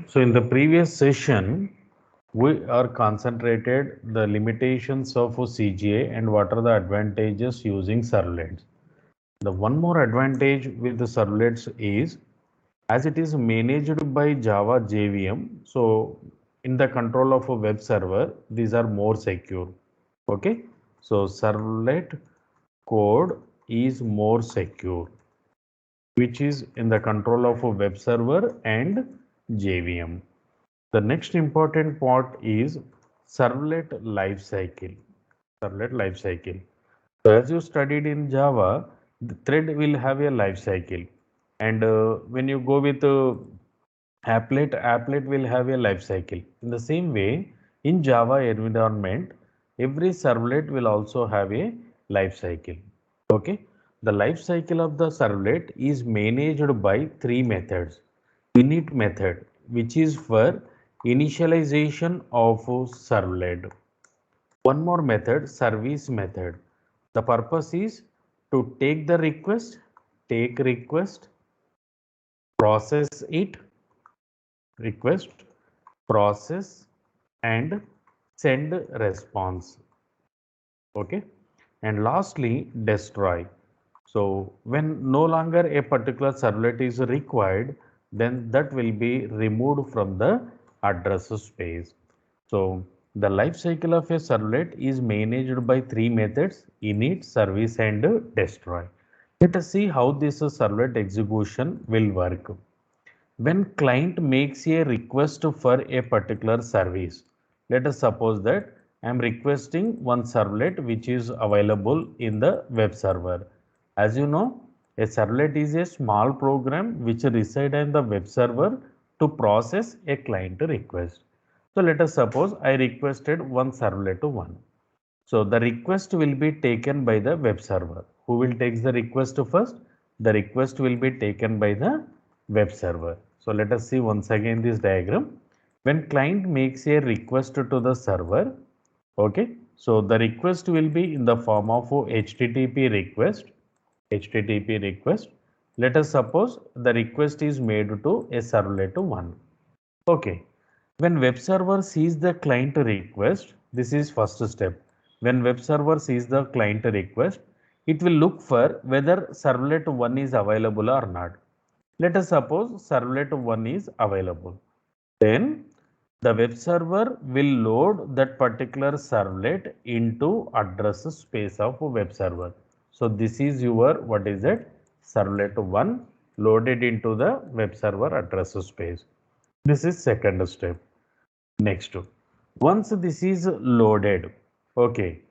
So in the previous session, we are concentrated the limitations of CGA and what are the advantages using servlets. The one more advantage with the servlets is as it is managed by Java JVM. So in the control of a web server, these are more secure. Okay. So servlet code is more secure, which is in the control of a web server and JVM. The next important part is servlet lifecycle. Servlet lifecycle. So as you studied in Java, the thread will have a lifecycle, and when you go with applet will have a lifecycle. In the same way, in Java environment, every servlet will also have a lifecycle. Okay, the lifecycle of the servlet is managed by three methods. Init method, which is for initialization of servlet. One more method, service method. The purpose is to take the request, take request, process it, request, process, and send response. Okay. And lastly, destroy. So when no longer a particular servlet is required, then that will be removed from the address space. So the life cycle of a servlet is managed by three methods: init, service, and destroy. Let us see how this servlet execution will work. When client makes a request for a particular service, let us suppose that I am requesting one servlet which is available in the web server. As you know, a servlet is a small program which resides in the web server to process a client request. So let us suppose I requested one servlet to one. So the request will be taken by the web server. Who will take the request first? The request will be taken by the web server. So let us see once again this diagram. When client makes a request to the server, okay, so the request will be in the form of HTTP request. HTTP request. Let us suppose the request is made to a servlet 1. Okay. When web server sees the client request, this is first step. When web server sees the client request, it will look for whether servlet 1 is available or not. Let us suppose servlet 1 is available. Then the web server will load that particular servlet into address space of web server. So this is your what is it? Servlet 1 loaded into the web server address space. This is second step. Next, once this is loaded, okay,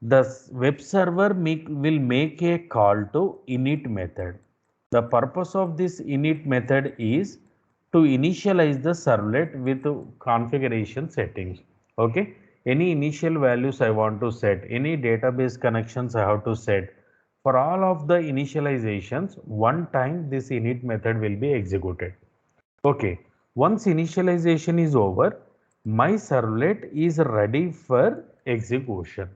the web server will make a call to init method. The purpose of this init method is to initialize the servlet with configuration settings. Okay, any initial values I want to set, any database connections I have to set. For all of the initializations, one time this init method will be executed. Okay, once initialization is over, my servlet is ready for execution.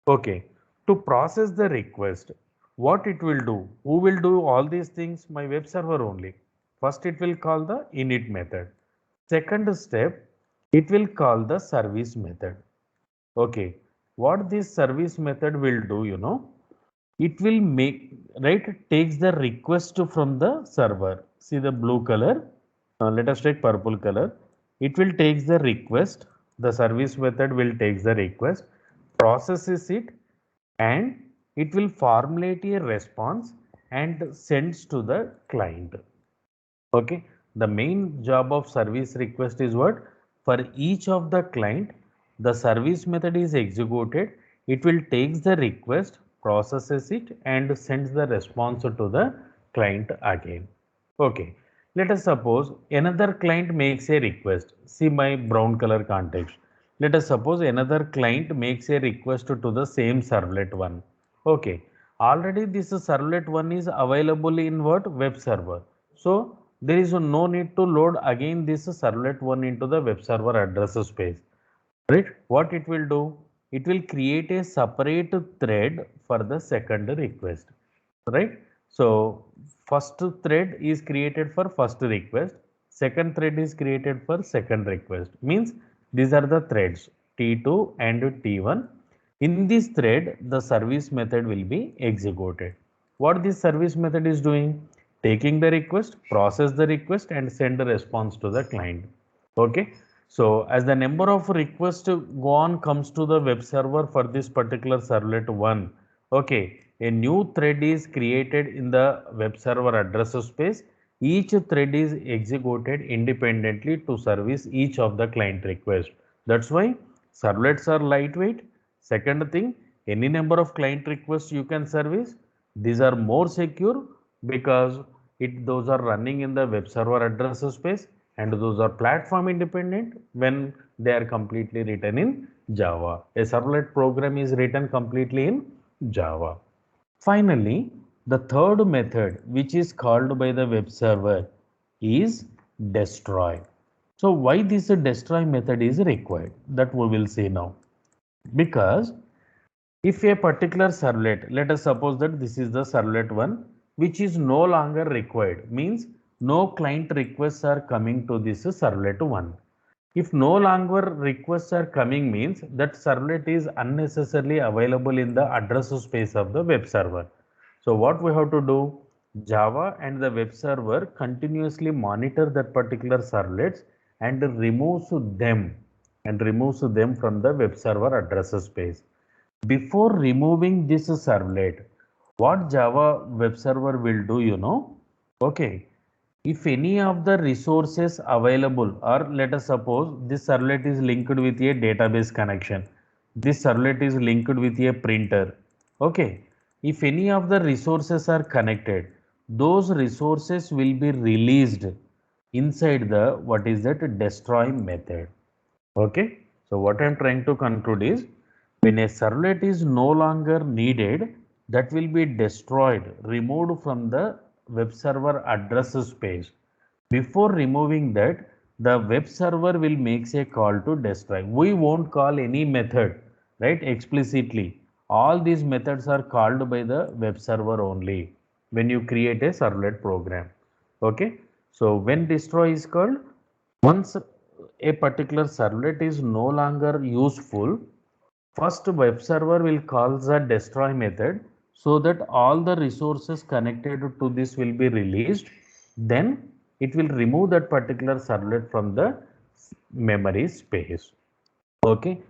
Okay, to process the request, what it will do? Who will do all these things? My web server only. First, it will call the init method. Second step, it will call the service method. Okay, what this service method will do, it will make, right, takes the request from the server. See the blue color. Let us take purple color. It will takes the request. The service method will takes the request, processes it, and it will formulate a response and sends to the client. Okay, the main job of service request is what? For each of the client, the service method is executed. It will takes the request, processes it, and sends the response to the client again. Okay, let us suppose another client makes a request. See my brown color context. Let us suppose another client makes a request to the same servlet one. Okay, already this servlet one is available in what? Web server. So there is no need to load again this servlet one into the web server address space. Right? What it will do? It will create a separate thread for the second request. Right? So first thread is created for first request. second thread is created for second request. Means these are the threads T2 and T1. In this thread, the service method will be executed. What this service method is doing? Taking the request, process the request and send a response to the client. Okay. So as the number of requests go on comes to the web server for this particular servlet 1. Okay. A new thread is created in the web server address space. Each thread is executed independently to service each of the client requests. That's why servlets are lightweight. Second thing, any number of client requests you can service. These are more secure because those are running in the web server address space and those are platform independent when they are completely written in Java. A servlet program is written completely in Java. Finally, the third method which is called by the web server is destroy. So why this destroy method is required, that we will see now. Because if a particular servlet, let us suppose that this is the servlet 1 which is no longer required, means no client requests are coming to this servlet 1. If no longer requests are coming means that servlet is unnecessarily available in the address space of the web server. So what we have to do? Java and the web server continuously monitor that particular servlets and removes them from the web server address space. Before removing this servlet, what Java web server will do, okay, if any of the resources available, or let us suppose this servlet is linked with a database connection, this servlet is linked with a printer, okay, if any of the resources are connected, those resources will be released inside the, what is that, destroy method. Okay, so what I am trying to conclude is when a servlet is no longer needed, that will be destroyed, removed from the web server address space. Before removing that, the web server will make a call to destroy. We won't call any method, right, explicitly. All these methods are called by the web server only when you create a servlet program. Okay, so when destroy is called, once a particular servlet is no longer useful, first web server will call the destroy method so that all the resources connected to this will be released. Then it will remove that particular servlet from the memory space. Okay.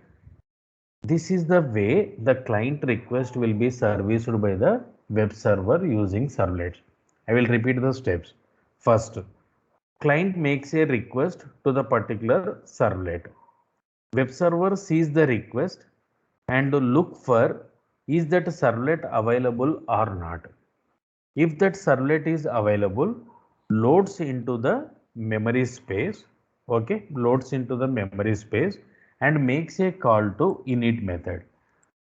This is the way the client request will be serviced by the web server using servlets. I will repeat the steps. First, client makes a request to the particular servlet. Web server sees the request and look for is that servlet available or not. If that servlet is available, loads into the memory space, okay, loads into the memory space and makes a call to init method.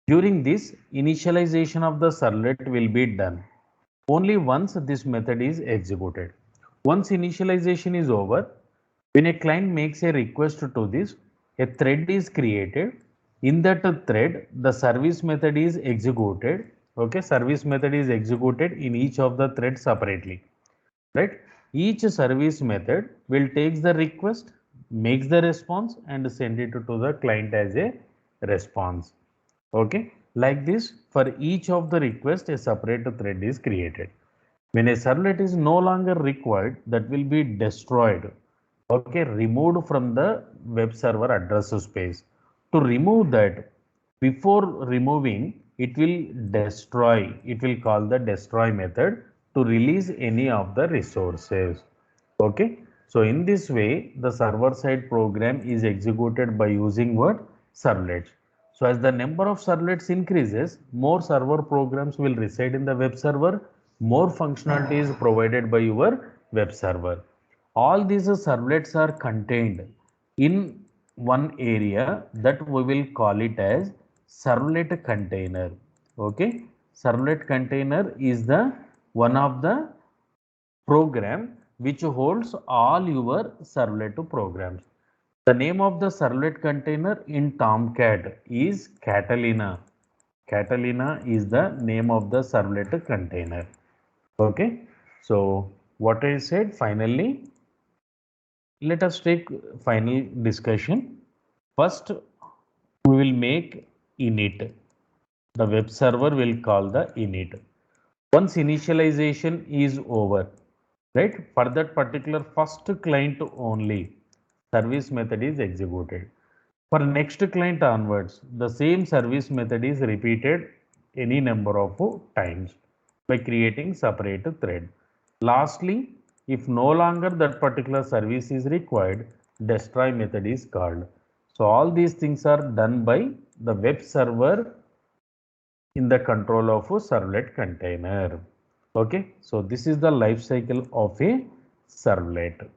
During this, initialization of the servlet will be done. Only once this method is executed. Once initialization is over, when a client makes a request to this, a thread is created. In that thread, the service method is executed. Okay, service method is executed in each of the threads separately. Right? Each service method will take the request, makes the response and send it to the client as a response. Okay, like this, for each of the requests, a separate thread is created. When a servlet is no longer required, that will be destroyed. Okay, removed from the web server address space. To remove that, before removing, it will destroy. It will call the destroy method to release any of the resources. Okay, so in this way, the server side program is executed by using what? Servlets. So as the number of servlets increases, more server programs will reside in the web server, more functionality is provided by your web server. All these servlets are contained in one area that we will call it as servlet container. Okay, servlet container is the one of the program which holds all your servlet programs. The name of the servlet container in Tomcat is Catalina. Catalina is the name of the servlet container. Okay. So what I said finally, Let us take final discussion. First, we will make init. The web server will call the init. Once initialization is over, right, for that particular first client only, service method is executed. For next client onwards, the same service method is repeated any number of times by creating separate thread. Lastly, if no longer that particular service is required, destroy method is called. So all these things are done by the web server in the control of a servlet container. Okay, so this is the life cycle of a servlet.